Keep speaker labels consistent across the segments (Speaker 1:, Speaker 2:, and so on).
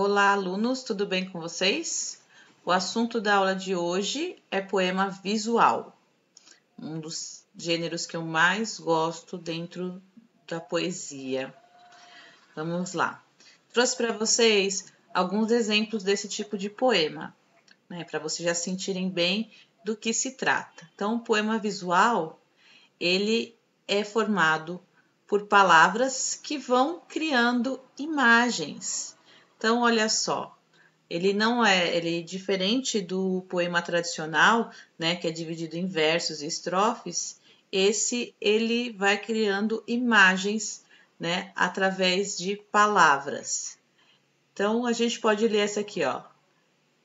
Speaker 1: Olá, alunos, tudo bem com vocês? O assunto da aula de hoje é poema visual, um dos gêneros que eu mais gosto dentro da poesia. Vamos lá. Trouxe para vocês alguns exemplos desse tipo de poema, né, para vocês já sentirem bem do que se trata. Então, o poema visual, ele é formado por palavras que vão criando imagens. Então, olha só, ele é diferente do poema tradicional, né, que é dividido em versos e estrofes. Esse ele vai criando imagens, né, através de palavras. Então a gente pode ler essa aqui, ó.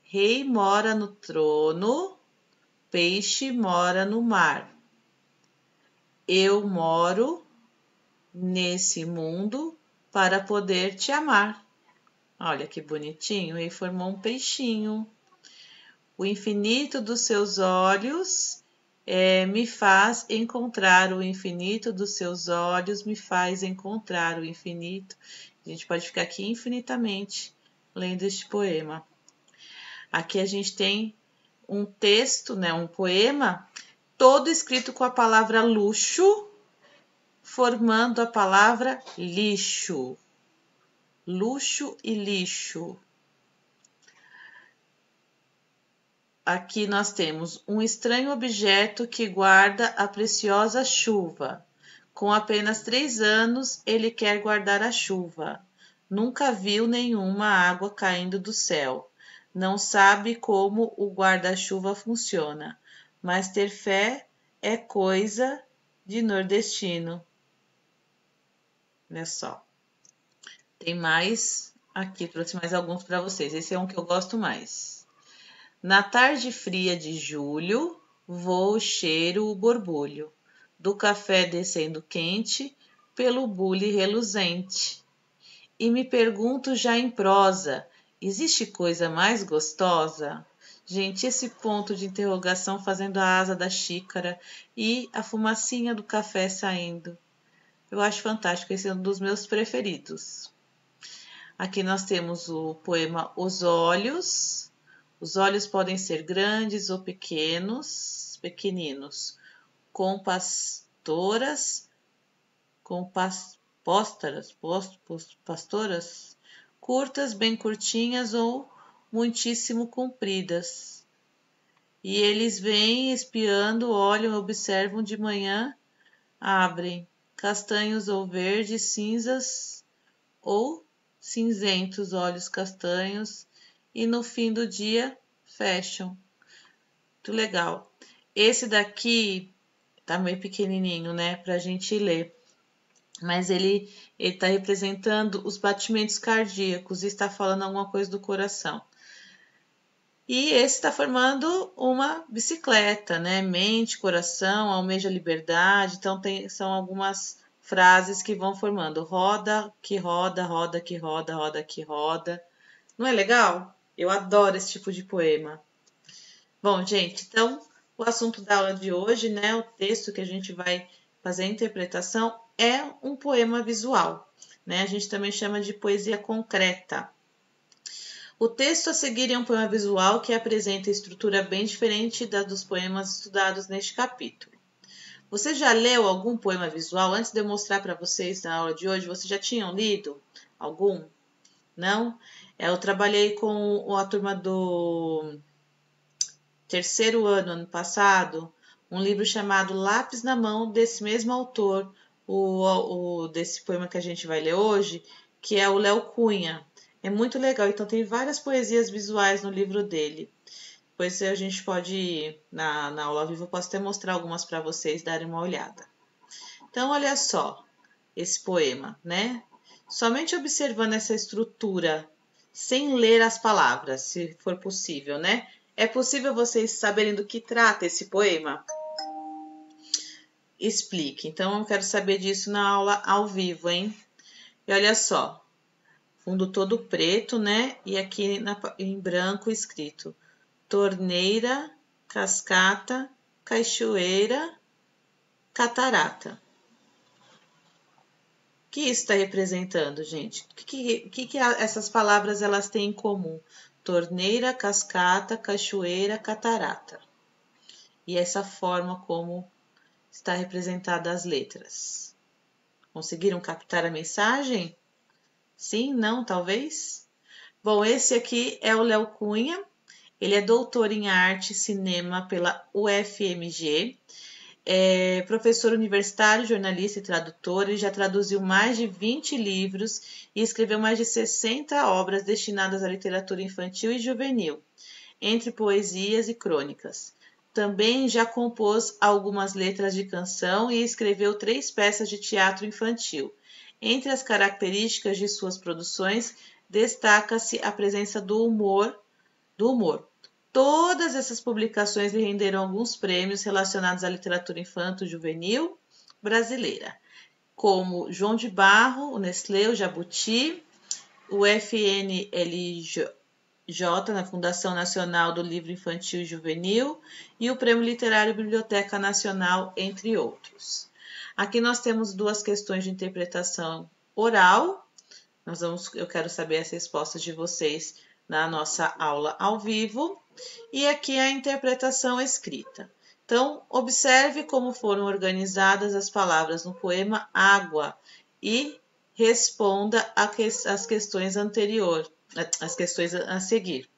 Speaker 1: Rei mora no trono, peixe mora no mar. Eu moro nesse mundo para poder te amar. Olha que bonitinho, ele formou um peixinho. O infinito dos seus olhos me faz encontrar o infinito dos seus olhos, me faz encontrar o infinito. A gente pode ficar aqui infinitamente lendo este poema. Aqui a gente tem um texto, né, um poema, todo escrito com a palavra luxo, formando a palavra lixo. Luxo e lixo. Aqui nós temos um estranho objeto que guarda a preciosa chuva. Com apenas 3 anos, ele quer guardar a chuva. Nunca viu nenhuma água caindo do céu. Não sabe como o guarda-chuva funciona, mas ter fé é coisa de nordestino. Olha só. Tem mais aqui, trouxe mais alguns para vocês. Esse é um que eu gosto mais. Na tarde fria de julho, vou cheiro o borbulho do café descendo quente pelo bule reluzente. E me pergunto já em prosa, existe coisa mais gostosa? Gente, esse ponto de interrogação fazendo a asa da xícara e a fumacinha do café saindo. Eu acho fantástico, esse é um dos meus preferidos. Aqui nós temos o poema Os Olhos. Os olhos podem ser grandes ou pequenos, pequeninos, com pastoras, pastoras, curtas, bem curtinhas ou muitíssimo compridas. E eles vêm espiando, olham, observam de manhã, abrem, castanhos ou verdes, cinzas ou cinzentos, olhos castanhos, e no fim do dia fecham. Muito legal. Esse daqui tá meio pequenininho, né, pra gente ler. Mas ele está representando os batimentos cardíacos e está falando alguma coisa do coração. E esse está formando uma bicicleta, né? Mente, coração, almeja liberdade. Então são algumas frases que vão formando. Roda, que roda, roda, que roda, roda, que roda. Não é legal? Eu adoro esse tipo de poema. Bom, gente, então o assunto da aula de hoje, né? O texto que a gente vai fazer a interpretação é um poema visual, né? A gente também chama de poesia concreta. O texto a seguir é um poema visual que apresenta estrutura bem diferente da dos poemas estudados neste capítulo. Você já leu algum poema visual? Antes de eu mostrar para vocês na aula de hoje, vocês já tinham lido algum? Não? Eu trabalhei com a turma do terceiro ano passado, um livro chamado Lápis na Mão, desse mesmo autor, desse poema que a gente vai ler hoje, que é o Léo Cunha. É muito legal, então tem várias poesias visuais no livro dele. Depois a gente pode, na aula ao vivo, eu posso até mostrar algumas para vocês darem uma olhada. Então, olha só esse poema, né? Somente observando essa estrutura, sem ler as palavras, se for possível, né? É possível vocês saberem do que trata esse poema? Explique. Então, eu quero saber disso na aula ao vivo, hein? E olha só, fundo todo preto, né? E aqui em branco escrito: torneira, cascata, cachoeira, catarata. que isso está representando, gente? O que essas palavras elas têm em comum? Torneira, cascata, cachoeira, catarata. E essa forma como está representada as letras. Conseguiram captar a mensagem? Sim? Não? Talvez? Bom, esse aqui é o Léo Cunha. Ele é doutor em arte e cinema pela UFMG. É professor universitário, jornalista e tradutor. Ele já traduziu mais de 20 livros e escreveu mais de 60 obras destinadas à literatura infantil e juvenil, entre poesias e crônicas. Também já compôs algumas letras de canção e escreveu 3 peças de teatro infantil. Entre as características de suas produções, destaca-se a presença do humor. Todas essas publicações lhe renderam alguns prêmios relacionados à literatura infanto-juvenil brasileira, como João de Barro, o Nestlé, o Jabuti, o FNLJ, na Fundação Nacional do Livro Infantil e Juvenil, e o Prêmio Literário Biblioteca Nacional, entre outros. Aqui nós temos 2 questões de interpretação oral. Eu quero saber as respostas de vocês na nossa aula ao vivo. E aqui a interpretação escrita. Então, observe como foram organizadas as palavras no poema Água e responda as questões as questões a seguir.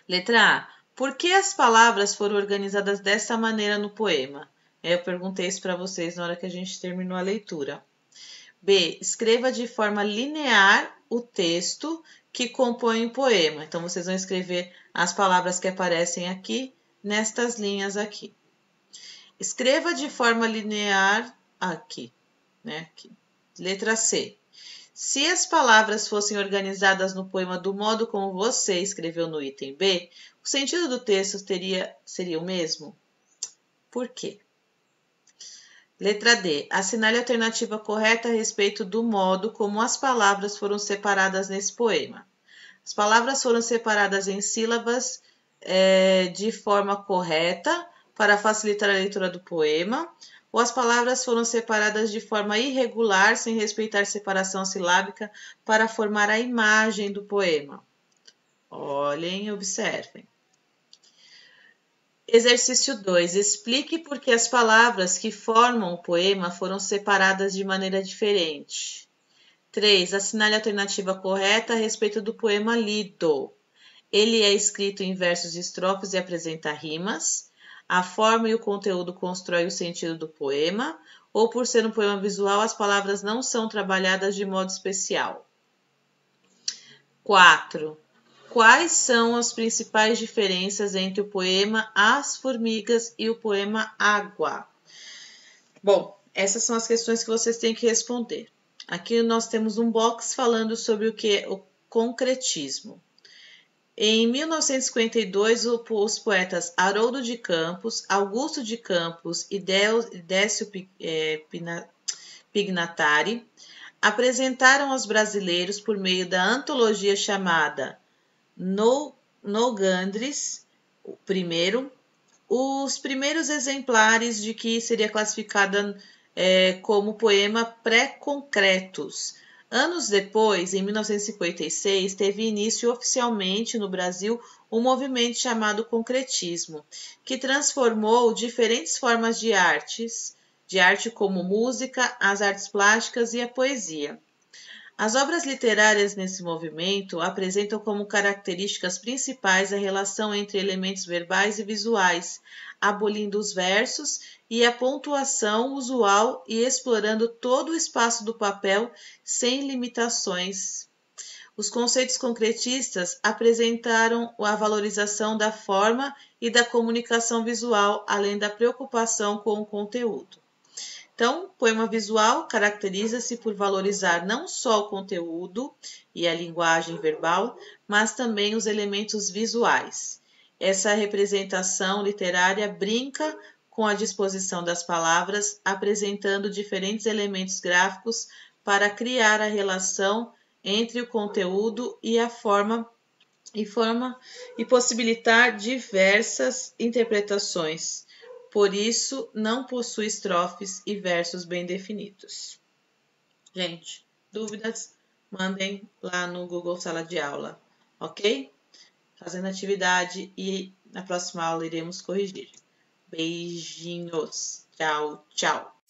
Speaker 1: Letra A. Por que as palavras foram organizadas dessa maneira no poema? Eu perguntei isso para vocês na hora que a gente terminou a leitura. B. Escreva de forma linear o texto que compõe o poema. Então, vocês vão escrever as palavras que aparecem aqui, nestas linhas aqui. Escreva de forma linear aqui, né? Aqui. Letra C. Se as palavras fossem organizadas no poema do modo como você escreveu no item B, o sentido do texto seria o mesmo? Por quê? Letra D. Assinale a alternativa correta a respeito do modo como as palavras foram separadas nesse poema. As palavras foram separadas em sílabas de forma correta para facilitar a leitura do poema, ou as palavras foram separadas de forma irregular, sem respeitar separação silábica, para formar a imagem do poema. Olhem e observem. Exercício 2. Explique por que as palavras que formam o poema foram separadas de maneira diferente. 3. Assinale a alternativa correta a respeito do poema lido. Ele é escrito em versos e estrofes e apresenta rimas. A forma e o conteúdo constroem o sentido do poema, ou por ser um poema visual, as palavras não são trabalhadas de modo especial. 4. Quais são as principais diferenças entre o poema As Formigas e o poema Água? Bom, essas são as questões que vocês têm que responder. Aqui nós temos um box falando sobre o que é o concretismo. Em 1952, os poetas Haroldo de Campos, Augusto de Campos e Décio Pignatari apresentaram aos brasileiros, por meio da antologia chamada Nogandres I, os primeiros exemplares de que seria classificada como poema pré-concretos. Anos depois, em 1956, teve início oficialmente no Brasil um movimento chamado concretismo, que transformou diferentes formas de arte como música, as artes plásticas e a poesia. As obras literárias nesse movimento apresentam como características principais a relação entre elementos verbais e visuais, abolindo os versos e a pontuação usual e explorando todo o espaço do papel sem limitações. Os conceitos concretistas apresentaram a valorização da forma e da comunicação visual, além da preocupação com o conteúdo. Então, o poema visual caracteriza-se por valorizar não só o conteúdo e a linguagem verbal, mas também os elementos visuais. Essa representação literária brinca com a disposição das palavras, apresentando diferentes elementos gráficos para criar a relação entre o conteúdo e a forma e possibilitar diversas interpretações. Por isso, não possui estrofes e versos bem definidos. Gente, dúvidas, mandem lá no Google Sala de Aula, ok? Fazendo atividade e na próxima aula iremos corrigir. Beijinhos. Tchau, tchau.